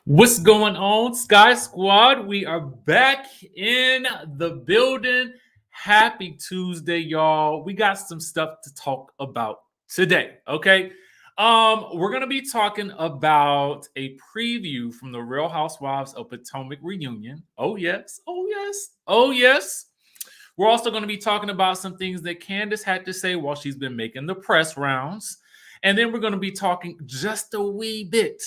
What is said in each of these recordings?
What's going on, Sky Squad? We are back in the building. Happy Tuesday, y'all. We got some stuff to talk about today, okay? We're gonna be talking about a preview from the Real Housewives of Potomac reunion. Oh yes, oh yes, oh yes. We're also going to be talking about some things that Candace had to say while she's been making the press rounds. And then we're going to be talking just a wee bit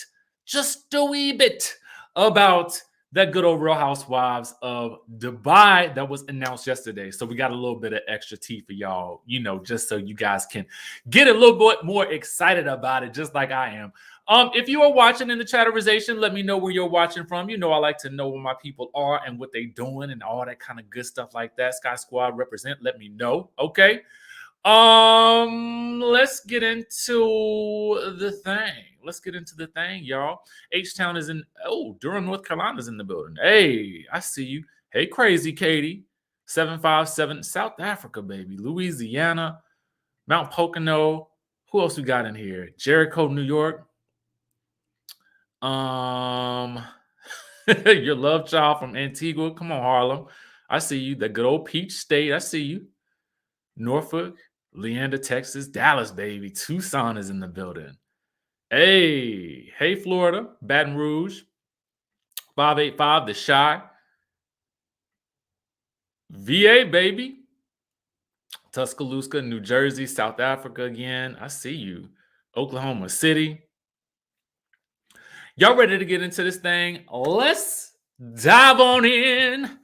about that good old Real Housewives of Dubai that was announced yesterday. So we got a little bit of extra tea for y'all, just so you guys can get a little bit more excited about it, just like I am. If you are watching in the chatterization, let me know where you're watching from. I like to know where my people are and what they're doing and all that kind of good stuff like that. Sky Squad represent. Let me know. Okay. Let's get into the thing. Y'all. H-Town is Durham, North Carolina is in the building. Hey, I see you. Hey, Crazy Katie. 757 South Africa, baby. Louisiana, Mount Pocono. Who else we got in here? Jericho, New York. Your love child from Antigua. Come on, Harlem. I see you. The good old Peach State. I see you. Norfolk, Leander, Texas, Dallas, baby. Tucson is in the building. Hey, Florida, Baton Rouge, 585, The Shy. VA, baby. Tuscaloosa, New Jersey, South Africa again. I see you. Oklahoma City. Y'all ready to get into this thing? Let's dive on in.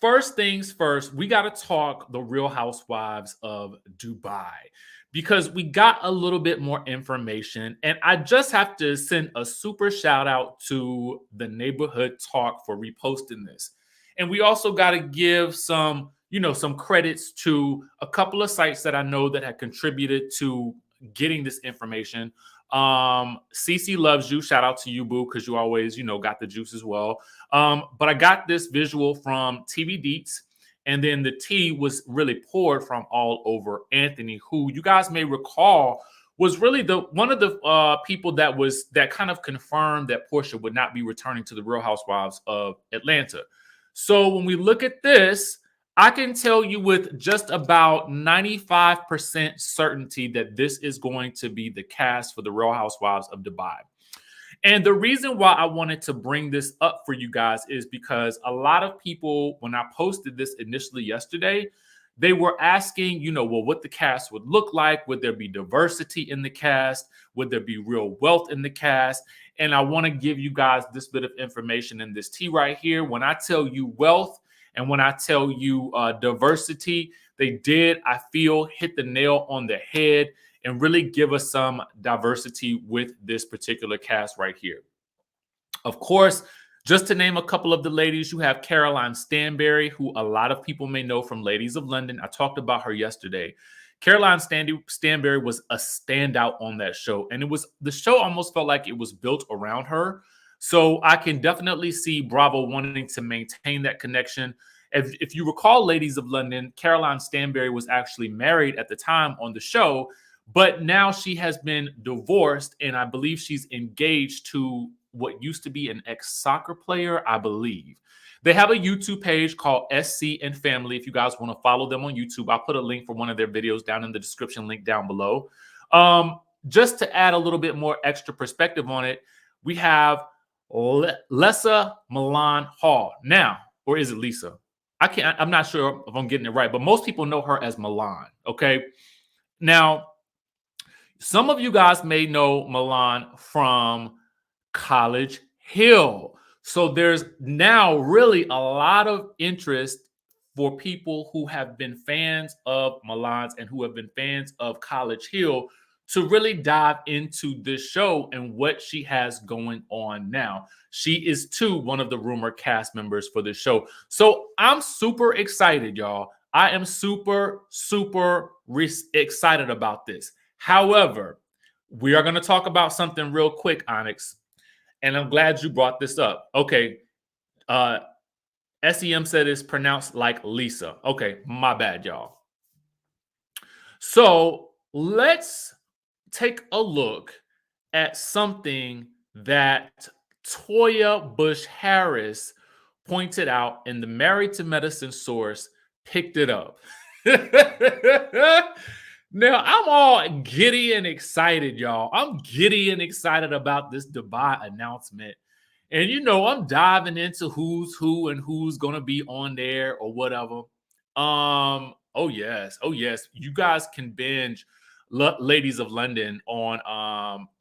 First things first, we got to talk the Real Housewives of Dubai because we got a little bit more information. And I just have to send a super shout out to the Neighborhood Talk for reposting this. And we also got to give some credits to a couple of sites that I know that had contributed to getting this information. CC loves you. Shout out to you, boo, because you always, got the juice as well. But I got this visual from TV Deets, and then the tea was really poured from all over Anthony, who you guys may recall was really one of the people that kind of confirmed that Portia would not be returning to the Real Housewives of Atlanta. So when we look at this, I can tell you with just about 95% certainty that this is going to be the cast for the Real Housewives of Dubai. And the reason why I wanted to bring this up for you guys is because a lot of people, when I posted this initially yesterday, they were asking, what the cast would look like. Would there be diversity in the cast? Would there be real wealth in the cast? And I want to give you guys this bit of information in this tea right here. When I tell you wealth, and when I tell you diversity, they did, I feel, hit the nail on the head and really give us some diversity with this particular cast right here. Of course, just to name a couple of the ladies, you have Caroline Stanbury, who a lot of people may know from Ladies of London. I talked about her yesterday. Caroline Stanbury was a standout on that show, and the show almost felt like it was built around her. So I can definitely see Bravo wanting to maintain that connection. If you recall Ladies of London, Caroline Stanbury was actually married at the time on the show, but now she has been divorced, and I believe she's engaged to what used to be an ex-soccer player, I believe. They have a YouTube page called SC and Family. If you guys want to follow them on YouTube, I'll put a link for one of their videos down in the description link down below. Just to add a little bit more extra perspective on it, we have Lesa Milan Hall. Now, or is it Lisa? I'm not sure if I'm getting it right, but most people know her as Milan, okay? Now, some of you guys may know Milan from College Hill. So there's now really a lot of interest for people who have been fans of Milan's and who have been fans of College Hill to really dive into this show and what she has going on now. She is too one of the rumored cast members for this show. So I'm super excited, y'all. I am super excited about this. However, we are going to talk about something real quick, Onyx, and I'm glad you brought this up. Okay, SEM said it's pronounced like Lisa. Okay, my bad, y'all. So let's take a look at something that Toya Bush Harris pointed out, and the Married to Medicine source picked it up. Now, I'm all giddy and excited, y'all. I'm giddy and excited about this Dubai announcement. And I'm diving into who's who and who's going to be on there or whatever. Oh yes. Oh yes. You guys can binge Ladies of London on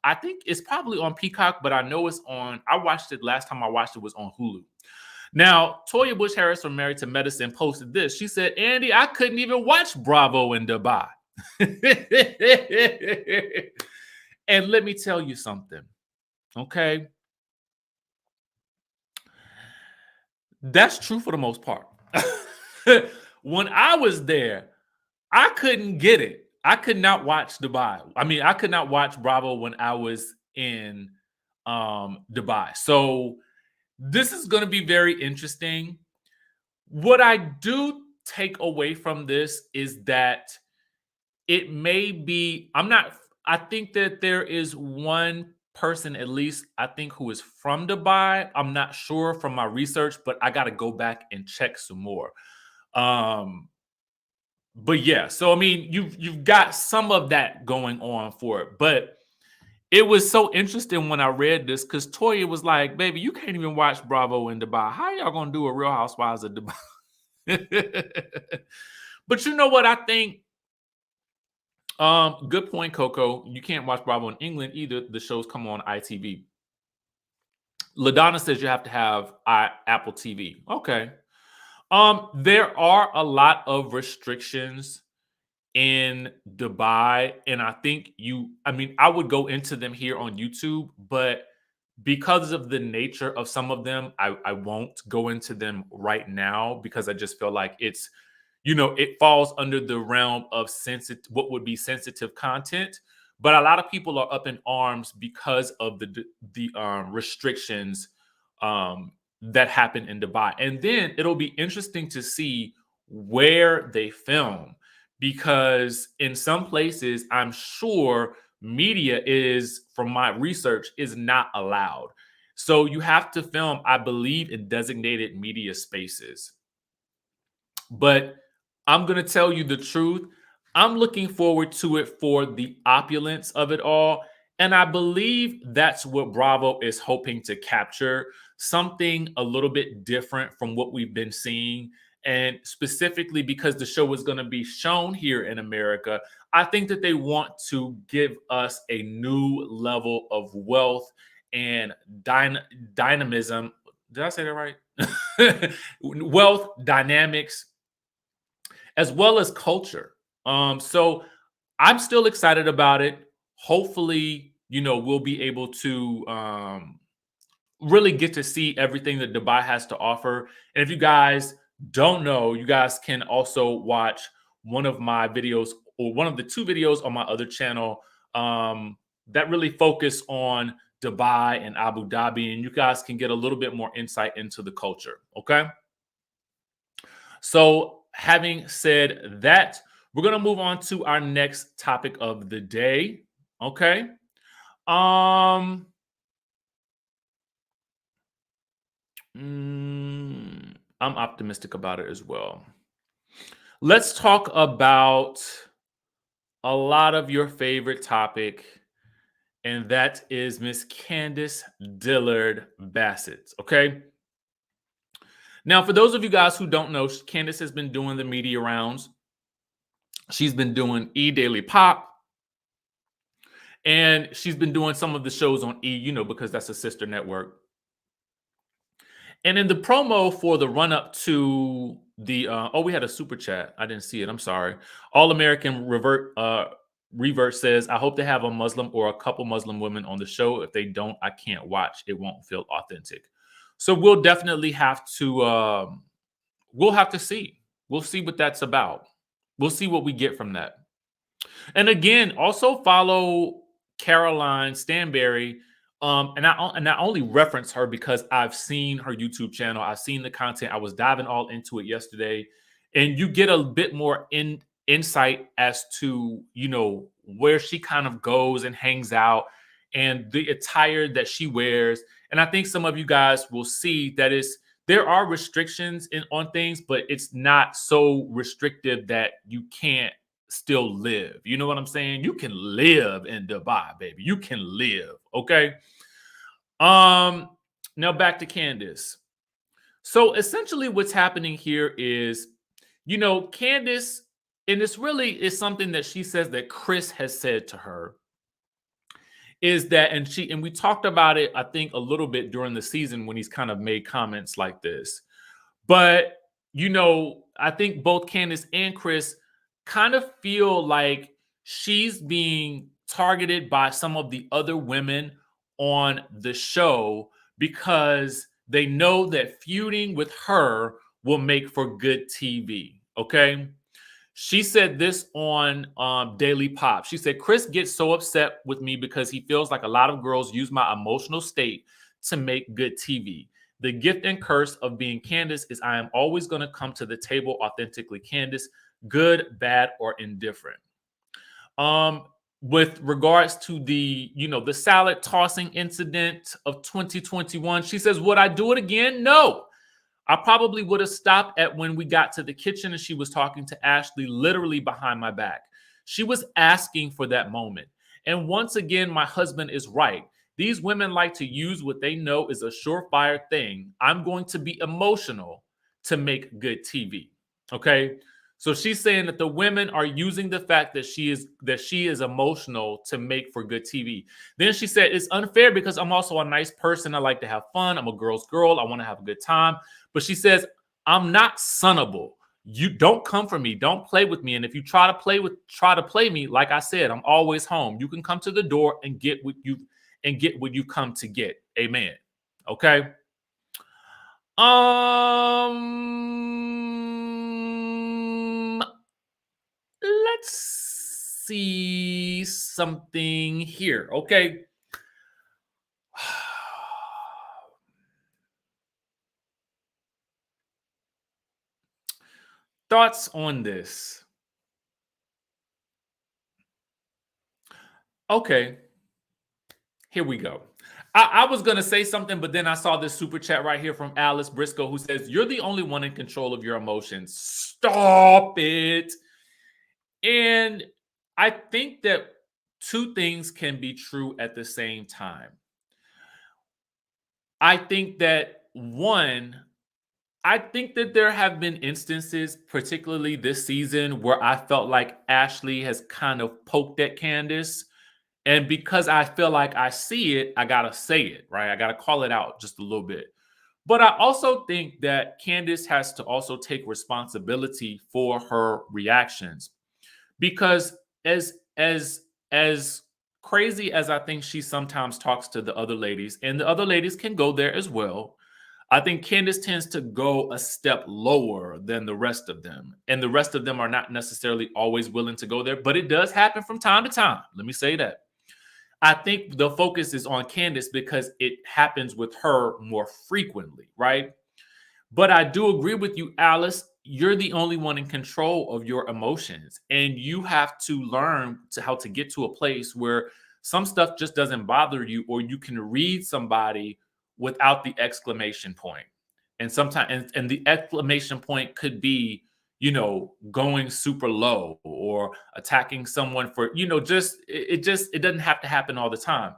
I think it's probably on Peacock, but I know it's on. I watched it last time I watched it was on Hulu. Now, Toya Bush Harris from Married to Medicine posted this. She said, "Andy, I couldn't even watch Bravo in Dubai." And let me tell you something, okay? That's true for the most part. When I was there, I couldn't get it. I could not watch Dubai. I mean, I could not watch Bravo when I was in Dubai. So this is going to be very interesting. What I do take away from this is that it may be, I think that there is one person at least, I think, who is from Dubai. I'm not sure from my research, but I got to go back and check some more. But yeah, so I mean, you've got some of that going on for it, but it was so interesting when I read this because Toya was like, "Baby, you can't even watch Bravo in Dubai. How y'all gonna do a Real Housewives of Dubai?" But you know what I think? Good point, Coco. You can't watch Bravo in England either. The shows come on ITV. LaDonna says you have to have Apple TV. Okay. There are a lot of restrictions in Dubai, and I think I would go into them here on YouTube, but because of the nature of some of them, I won't go into them right now because I just feel like it falls under the realm of what would be sensitive content. But a lot of people are up in arms because of the restrictions that happen in Dubai. And then it'll be interesting to see where they film, because in some places, I'm sure media from my research, is not allowed. So you have to film, I believe, in designated media spaces. But I'm going to tell you the truth. I'm looking forward to it for the opulence of it all. And I believe that's what Bravo is hoping to capture, something a little bit different from what we've been seeing. And specifically because the show is going to be shown here in America, I think that they want to give us a new level of wealth and dynamism. Did I say that right? Wealth, dynamics, as well as culture. So I'm still excited about it. Hopefully, we'll be able to really get to see everything that Dubai has to offer. And if you guys don't know, you guys can also watch one of my videos, or one of the two videos on my other channel that really focus on Dubai and Abu Dhabi, and you guys can get a little bit more insight into the culture. Okay. So having said that, we're going to move on to our next topic of the day. Okay. I'm optimistic about it as well. Let's talk about a lot of your favorite topic, and that is Miss Candace Dillard Bassett. Okay. Now, for those of you guys who don't know, Candace has been doing the media rounds. She's been doing Daily Pop, and she's been doing some of the shows on because that's a sister network. And in the promo for the run up to the we had a super chat. I didn't see it. I'm sorry. All American Revert says, I hope they have a Muslim or a couple Muslim women on the show. If they don't, I can't watch. It won't feel authentic. So we'll definitely have to see. We'll see what that's about. We'll see what we get from that. And again, also follow Caroline Stanberry. And I only reference her because I've seen her YouTube channel. I've seen the content. I was diving all into it yesterday. And you get a bit more insight as to, where she kind of goes and hangs out, and the attire that she wears. And I think some of you guys will see that there are restrictions on things, but it's not so restrictive that you can't still live. You know what I'm saying? You can live in Dubai, baby. You can live. Okay. Um, Now back to Candace. So essentially, what's happening here is, Candace, and this really is something that she says that Chris has said to her, is that, and we talked about it, I think, a little bit during the season when he's kind of made comments like this. But, I think both Candace and Chris kind of feel like she's being targeted by some of the other women on the show because they know that feuding with her will make for good TV. Okay. She said this on Daily Pop. She said, Chris gets so upset with me because he feels like a lot of girls use my emotional state to make good TV. The gift and curse of being Candace is I am always going to come to the table authentically Candace, good, bad, or indifferent. With regards to the salad tossing incident of 2021, she says, would I do it again? No. I probably would have stopped at when we got to the kitchen and she was talking to Ashley literally behind my back. She was asking for that moment. And once again, my husband is right. These women like to use what they know is a surefire thing. I'm going to be emotional to make good TV. Okay. So she's saying that the women are using the fact that she is emotional to make for good TV. Then she said it's unfair because I'm also a nice person. I like to have fun. I'm a girl's girl. I want to have a good time. But she says, I'm not sonable. You don't come for me. Don't play with me. And if you try to play me, like I said, I'm always home. You can come to the door and get what you come to get. Amen. Okay. Let's see something here. Okay. Thoughts on this? Okay, here we go. I was going to say something, but then I saw this super chat right here from Alice Briscoe who says, you're the only one in control of your emotions. Stop it. And I think that two things can be true at the same time. I think that there have been instances, particularly this season, where I felt like Ashley has kind of poked at Candace. And because I feel like I see it, I got to say it, right? I got to call it out just a little bit. But I also think that Candace has to also take responsibility for her reactions. Because as crazy as I think she sometimes talks to the other ladies, and the other ladies can go there as well, I think Candace tends to go a step lower than the rest of them. And the rest of them are not necessarily always willing to go there, but it does happen from time to time. Let me say that. I think the focus is on Candace because it happens with her more frequently, right? But I do agree with you, Alice. You're the only one in control of your emotions. And you have to learn how to get to a place where some stuff just doesn't bother you, or you can read somebody without the exclamation point. And sometimes, and the exclamation point could be, going super low or attacking someone for, it doesn't have to happen all the time.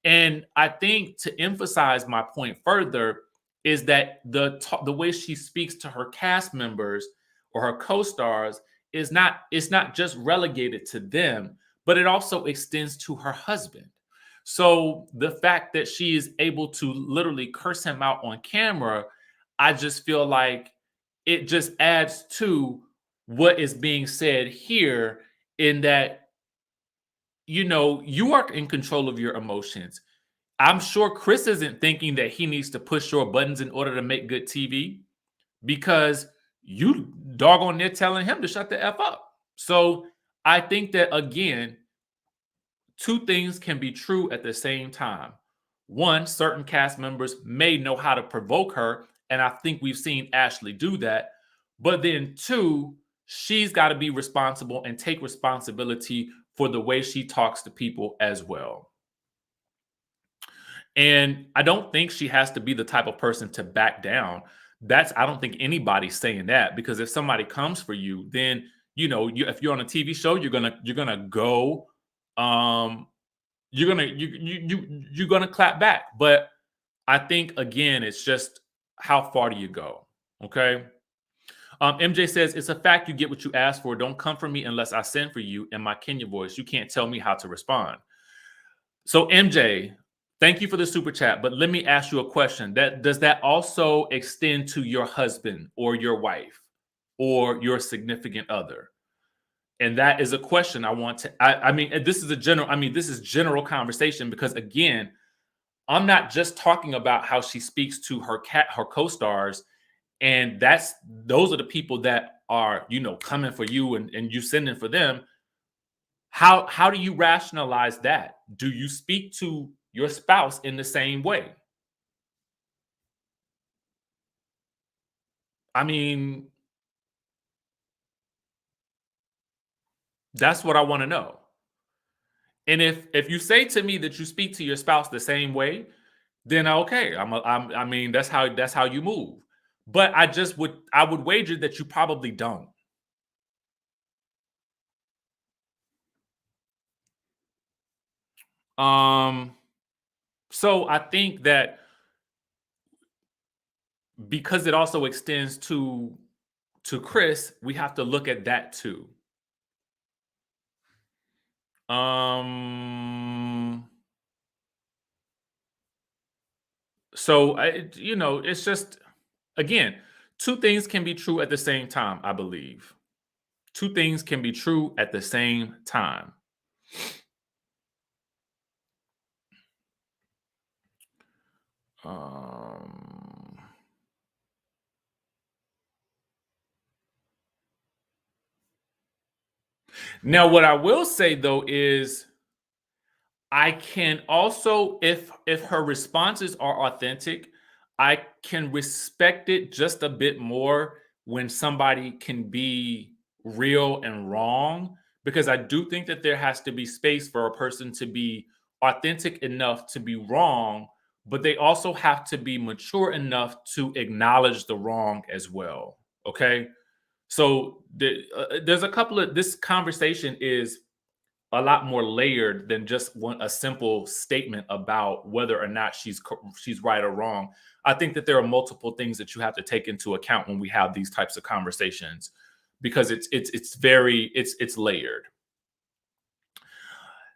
And I think to emphasize my point further is that the way she speaks to her cast members or her co-stars it's not just relegated to them, but it also extends to her husband. So the fact that she is able to literally curse him out on camera, I just feel like it just adds to what is being said here, in that, you are in control of your emotions. I'm sure Chris isn't thinking that he needs to push your buttons in order to make good TV, because you doggone near telling him to shut the F up. So I think that, again, two things can be true at the same time. One, certain cast members may know how to provoke her, and I think we've seen Ashley do that. But then two, she's got to be responsible and take responsibility for the way she talks to people as well. And I don't think she has to be the type of person to back down. I don't think anybody's saying that, because if somebody comes for you, then if you're on a TV show, you're gonna go, um, you're gonna clap back. But I think again, it's just how far do you go? Okay. MJ says it's a fact you get what you ask for. Don't come for me unless I send for you in my Kenya voice. You can't tell me how to respond. So MJ, thank you for the super chat, but let me ask you a question. Does that also extend to your husband or your wife or your significant other? And that is a question I want to. I mean, this is a general. I mean, this is general conversation, because again, I'm not just talking about how she speaks to her co-stars, and those are the people that are coming for you and you sending for them. How do you rationalize that? Do you speak to your spouse in the same way? I mean, that's what I want to know. And if you say to me that you speak to your spouse the same way, then okay, I mean, that's how you move. But I would wager that you probably don't. So I think that because it also extends to Chris, we have to look at that too. So it's just, again, two things can be true at the same time, I believe. Two things can be true at the same time. Now, what I will say though is, I can also, if her responses are authentic, I can respect it just a bit more when somebody can be real and wrong, because I do think that there has to be space for a person to be authentic enough to be wrong, but they also have to be mature enough to acknowledge the wrong as well. Okay? So there's a couple of, this conversation is a lot more layered than just a simple statement about whether or not she's right or wrong. I think that there are multiple things that you have to take into account when we have these types of conversations, because it's layered.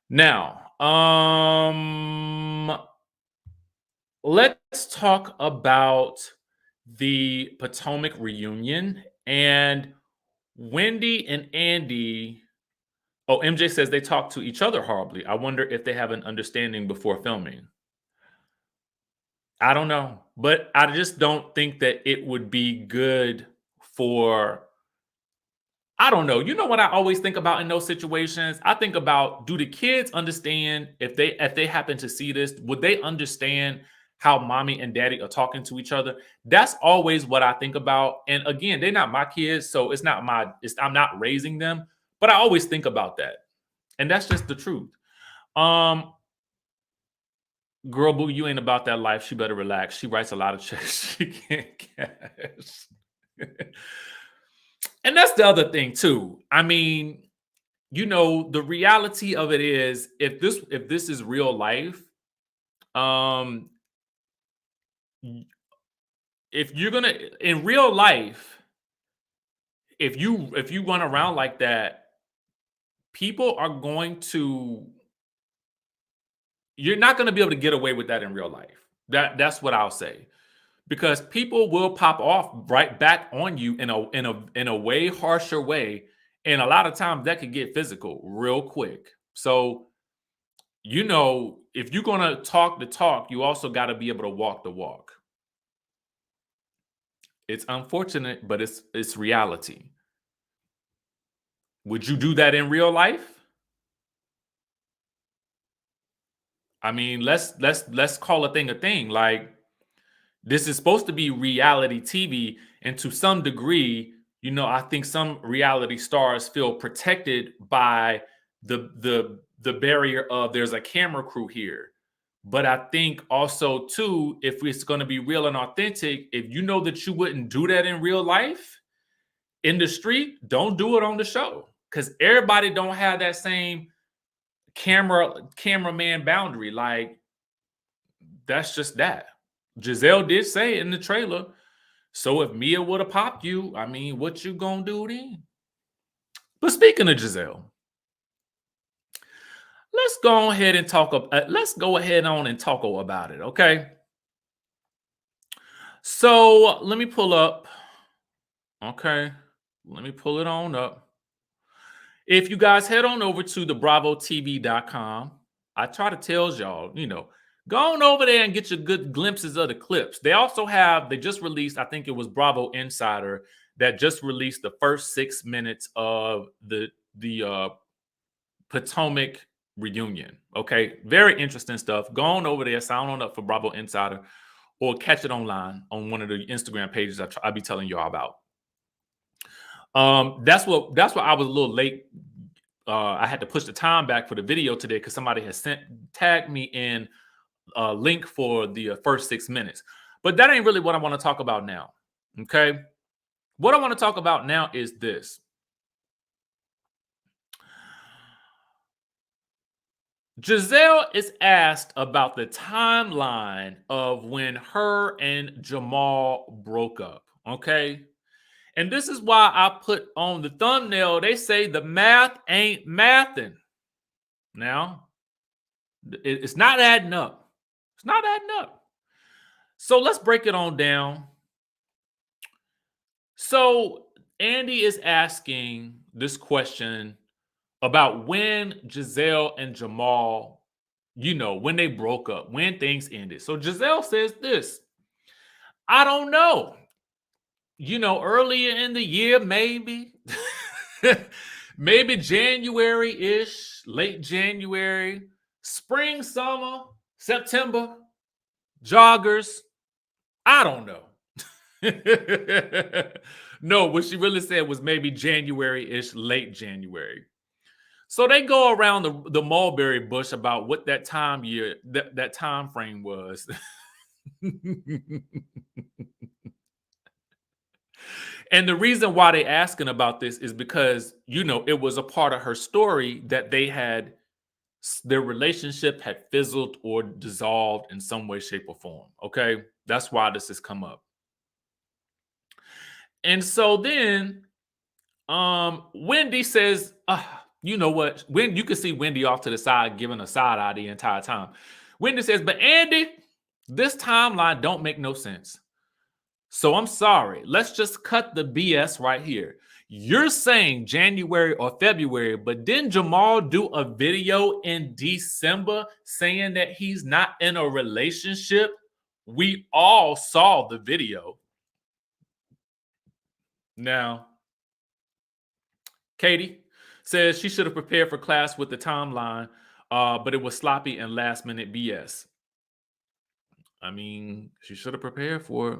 Now, let's talk about the Potomac reunion and Wendy and Andy. Oh, MJ says they talk to each other horribly. I wonder if they have an understanding before filming. I don't know, but I just don't think that it would be good for, I don't know. You know what I always think about in those situations? I think about, do the kids understand, if they happen to see this, would they understand how mommy and daddy are talking to each other? That's always what I think about. And again, they're not my kids, so I'm not raising them, but I always think about that. And that's just the truth. Girl, boo, you ain't about that life. She better relax. She writes a lot of checks she can't cash. And that's the other thing too. I mean, the reality of it is, if this is real life, if you're gonna, in real life, if you run around like that, people are going to, you're not going to be able to get away with that in real life. That's what I'll say, because people will pop off right back on you in a way harsher way, and a lot of times that could get physical real quick. So, if you're going to talk the talk, you also got to be able to walk the walk. It's unfortunate, but it's reality. Would you do that in real life? I mean, let's call a thing. Like, this is supposed to be reality TV, and to some degree, I think some reality stars feel protected by the barrier of, there's a camera crew here. But I think also too, if it's going to be real and authentic, if you know that you wouldn't do that in real life, in the street, don't do it on the show. Because everybody don't have that same cameraman boundary. Like, that's just that. Gizelle did say in the trailer, so if Mia would have popped you, I mean, what you gonna do then? But speaking of Gizelle, let's go ahead and talk. Let's go ahead on and talk about it, okay? So let me pull up. Okay, let me pull it on up. If you guys head on over to the bravotv.com, I try to tell y'all, go on over there and get your good glimpses of the clips. They also they just released, I think it was Bravo Insider that just released the first 6 minutes of the Potomac reunion. Okay, very interesting stuff. Go on over there, sign on up for Bravo Insider, or catch it online on one of the Instagram pages I be telling y'all about. That's what I was a little late. I had to push the time back for the video today because somebody has tagged me in a link for the first 6 minutes. But that ain't really what I want to talk about now. Okay, what I want to talk about now is this. Gizelle is asked about the timeline of when her and Jamal broke up. Okay. And this is why I put on the thumbnail, they say the math ain't mathing. Now, it's not adding up. It's not adding up. So let's break it on down. So Andy is asking this question about when Gizelle and Jamal, when they broke up, when things ended. So Gizelle says this: I don't know. Earlier in the year, maybe. Maybe January-ish, late January, spring, summer, September, joggers. I don't know. No, what she really said was maybe January-ish, late January. So they go around the mulberry bush about what that time frame was. And the reason why they asking about this is because, it was a part of her story that their relationship had fizzled or dissolved in some way, shape, or form. Okay. That's why this has come up. And so then Wendy says, you know what? When you can see Wendy off to the side giving a side eye the entire time. Wendy says, but Andy, this timeline don't make no sense. So I'm sorry. Let's just cut the BS right here. You're saying January or February, but didn't Jamal do a video in December saying that he's not in a relationship? We all saw the video. Now, Katie says she should have prepared for class with the timeline, but it was sloppy and last minute BS. I mean, she should have prepared for it.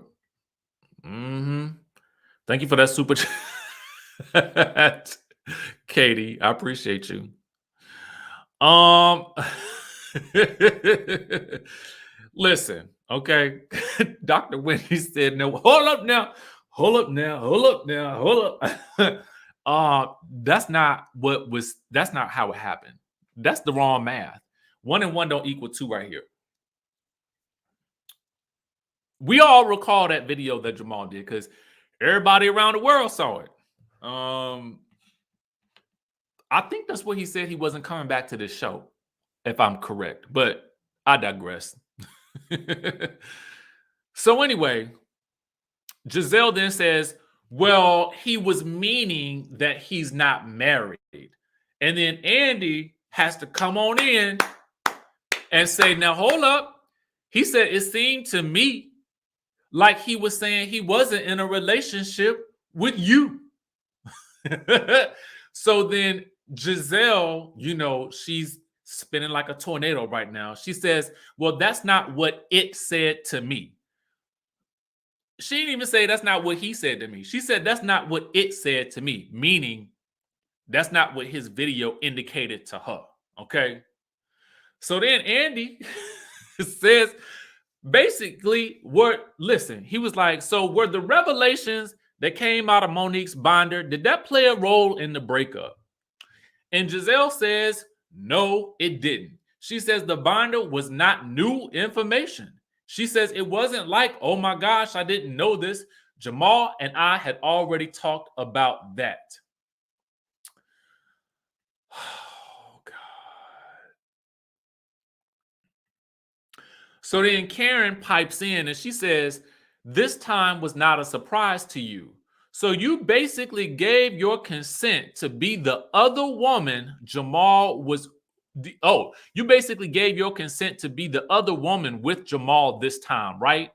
Thank you for that super chat, Katie. I appreciate you. Listen, okay. Dr. Wendy said, no, hold up now. That's not how it happened. That's the wrong math. 1 and 1 don't equal 2 right here. We all recall that video that Jamal did because everybody around the world saw it. I think that's what he said. He wasn't coming back to this show, if I'm correct, but I digress. So anyway, Gizelle then says, well, he was meaning that he's not married. And then Andy has to come on in and say, now hold up. He said, it seemed to me like he was saying he wasn't in a relationship with you. So then Gizelle, she's spinning like a tornado right now. She says, well, that's not what it said to me. She didn't even say that's not what he said to me. She said that's not what it said to me, meaning that's not what his video indicated to her. Okay. So then Andy says basically listen, he was like, so were the revelations that came out of Monique's binder, did that play a role in the breakup? And Gizelle says, no, it didn't. She says the binder was not new information. She says it wasn't like, oh my gosh, I didn't know this. Jamal and I had already talked about that. Oh, God. So then Karen pipes in and she says, this time was not a surprise to you. So you basically gave your consent to be the other woman Jamal was. You basically gave your consent to be the other woman with Jamal this time, right?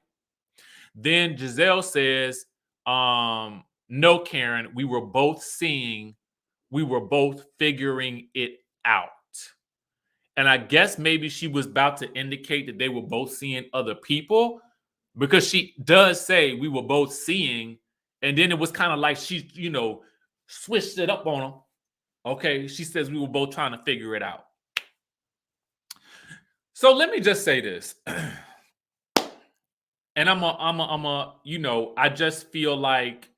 Then Gizelle says, no, Karen, we were both figuring it out. And I guess maybe she was about to indicate that they were both seeing other people, because she does say we were both seeing, and then it was kind of like she, switched it up on them. Okay, she says we were both trying to figure it out. So let me just say this. And I just feel like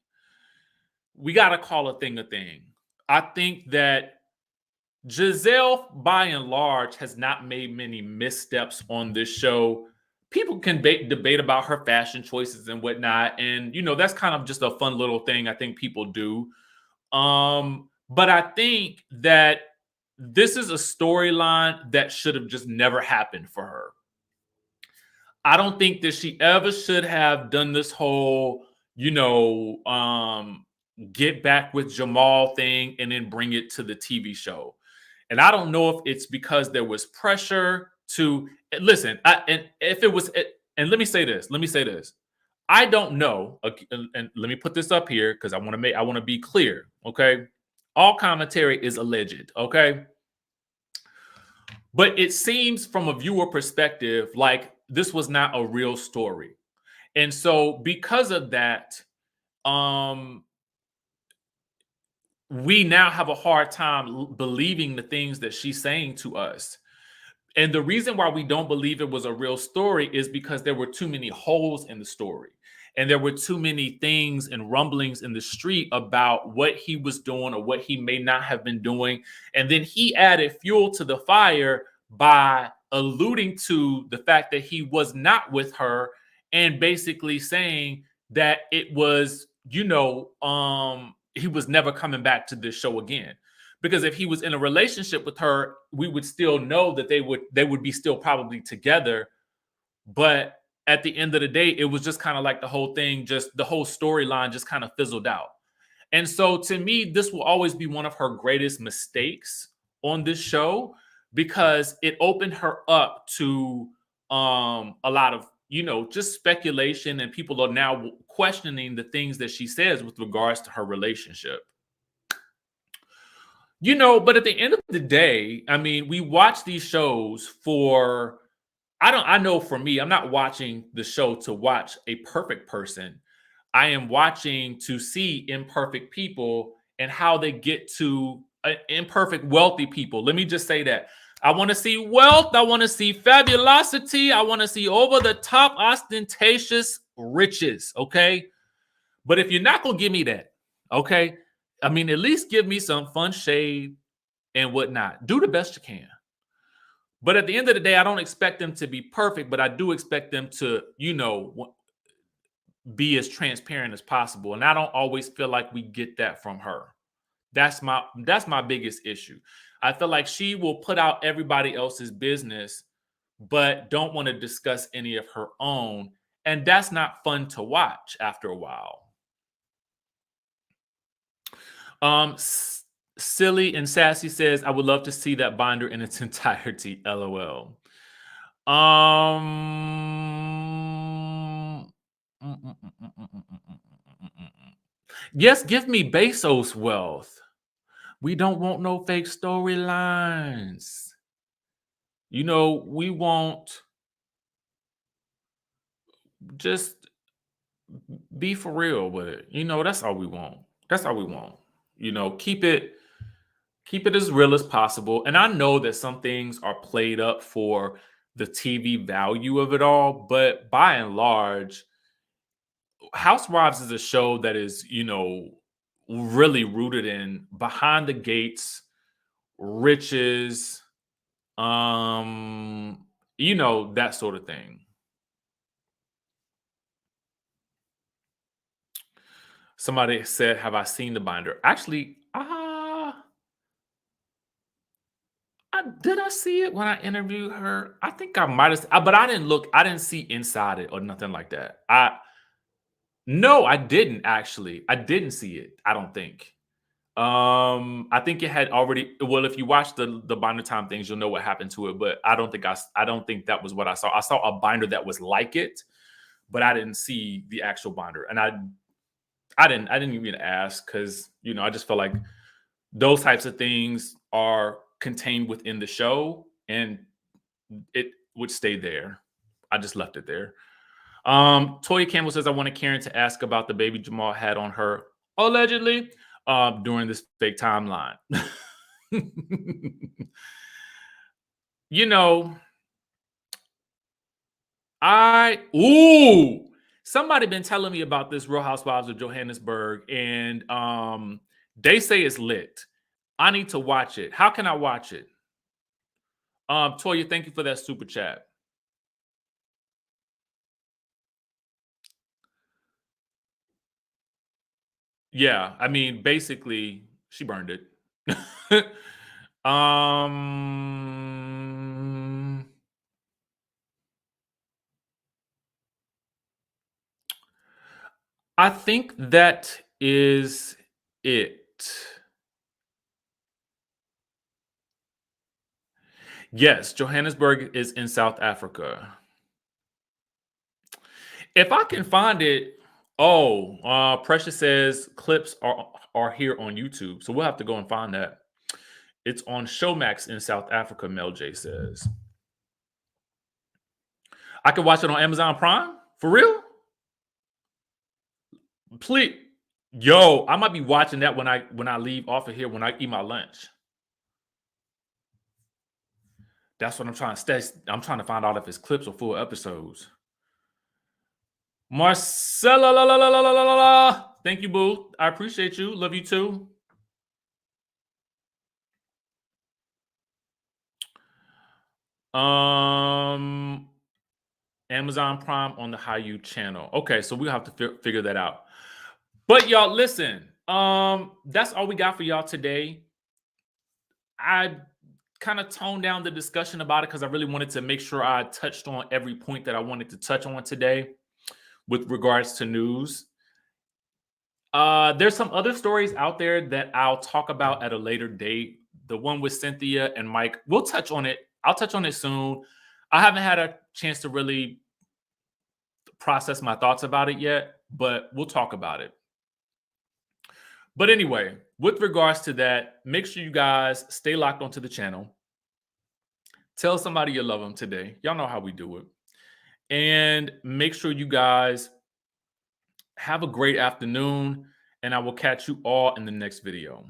we got to call a thing a thing. I think that Gizelle, by and large, has not made many missteps on this show. People can debate about her fashion choices and whatnot. And, that's kind of just a fun little thing I think people do. But I think that this is a storyline that should have just never happened for her. I don't think that she ever should have done this whole, get back with Jamal thing and then bring it to the TV show. And I don't know if it's because there was pressure to listen. And let me say this. I don't know. And let me put this up here because I want to be clear. Okay. All commentary is alleged. Okay. But it seems from a viewer perspective like this was not a real story. And so because of that, we now have a hard time believing the things that she's saying to us. And the reason why we don't believe it was a real story is because there were too many holes in the story. And there were too many things and rumblings in the street about what he was doing or what he may not have been doing. And then he added fuel to the fire by alluding to the fact that he was not with her and basically saying that it was, he was never coming back to this show again. Because if he was in a relationship with her, we would still know that they would be still probably together. But at the end of the day, it was just kind of like the whole thing, just the whole storyline just kind of fizzled out. And so to me, this will always be one of her greatest mistakes on this show because it opened her up to a lot of, just speculation, and people are now questioning the things that she says with regards to her relationship. But at the end of the day, I mean, we watch these shows for, I know for me, I'm not watching the show to watch a perfect person. I am watching to see imperfect people and how they get to imperfect, wealthy people. Let me just say that. I want to see wealth. I want to see fabulosity. I want to see over the top, ostentatious riches. Okay. But if you're not going to give me that, okay, I mean, at least give me some fun shade and whatnot. Do the best you can. But at the end of the day, I don't expect them to be perfect, but I do expect them to, be as transparent as possible. And I don't always feel like we get that from her. That's my biggest issue. I feel like she will put out everybody else's business, but don't want to discuss any of her own. And that's not fun to watch after a while. Silly and Sassy says, I would love to see that binder in its entirety. LOL. Yes, give me Bezos wealth. We don't want no fake storylines. We want just be for real with it. That's all we want. That's all we want. Keep it as real as possible. And I know that some things are played up for the TV value of it all. But by and large, Housewives is a show that is, really rooted in behind the gates, riches, that sort of thing. Somebody said, "Have I seen the binder?" Actually, did I see it when I interviewed her? I think I might have, but I didn't look. I didn't see inside it or nothing like that. No, I didn't actually. I didn't see it. I don't think. I think it had already. Well, if you watch the binder time things, you'll know what happened to it. But I don't think I don't think that was what I saw. I saw a binder that was like it, but I didn't see the actual binder, and I didn't even ask because I just felt like those types of things are contained within the show, and it would stay there. I just left it there. Toya Campbell says, "I wanted Karen to ask about the baby Jamal had on her allegedly during this fake timeline." Somebody been telling me about this Real Housewives of Johannesburg, and they say it's lit. I need to watch it. How can I watch it? Toya, thank you for that super chat. Yeah, I mean, basically, she burned it. I think that is it. Yes, Johannesburg is in South Africa. If I can find it, Precious says clips are here on YouTube, so we'll have to go and find that. It's on Showmax in South Africa, Mel J says. I can watch it on Amazon Prime? For real? Please. Yo, I might be watching that when I leave off of here when I eat my lunch. That's what I'm trying to stay. I'm trying to find out if it's clips or full episodes. Marcella, la, la, la, la, la, la, la. Thank you, boo. I appreciate you. Love you too. Amazon Prime on the Hayu channel. Okay, so we'll have to figure that out. But y'all, listen. That's all we got for y'all today. I kind of toned down the discussion about it because I really wanted to make sure I touched on every point that I wanted to touch on today with regards to news. There's some other stories out there that I'll talk about at a later date. The one with Cynthia and Mike, we'll touch on it. I'll touch on it soon. I haven't had a chance to really process my thoughts about it yet, but we'll talk about it. But anyway, with regards to that, make sure you guys stay locked onto the channel. Tell somebody you love them today. Y'all know how we do it. And make sure you guys have a great afternoon, and I will catch you all in the next video.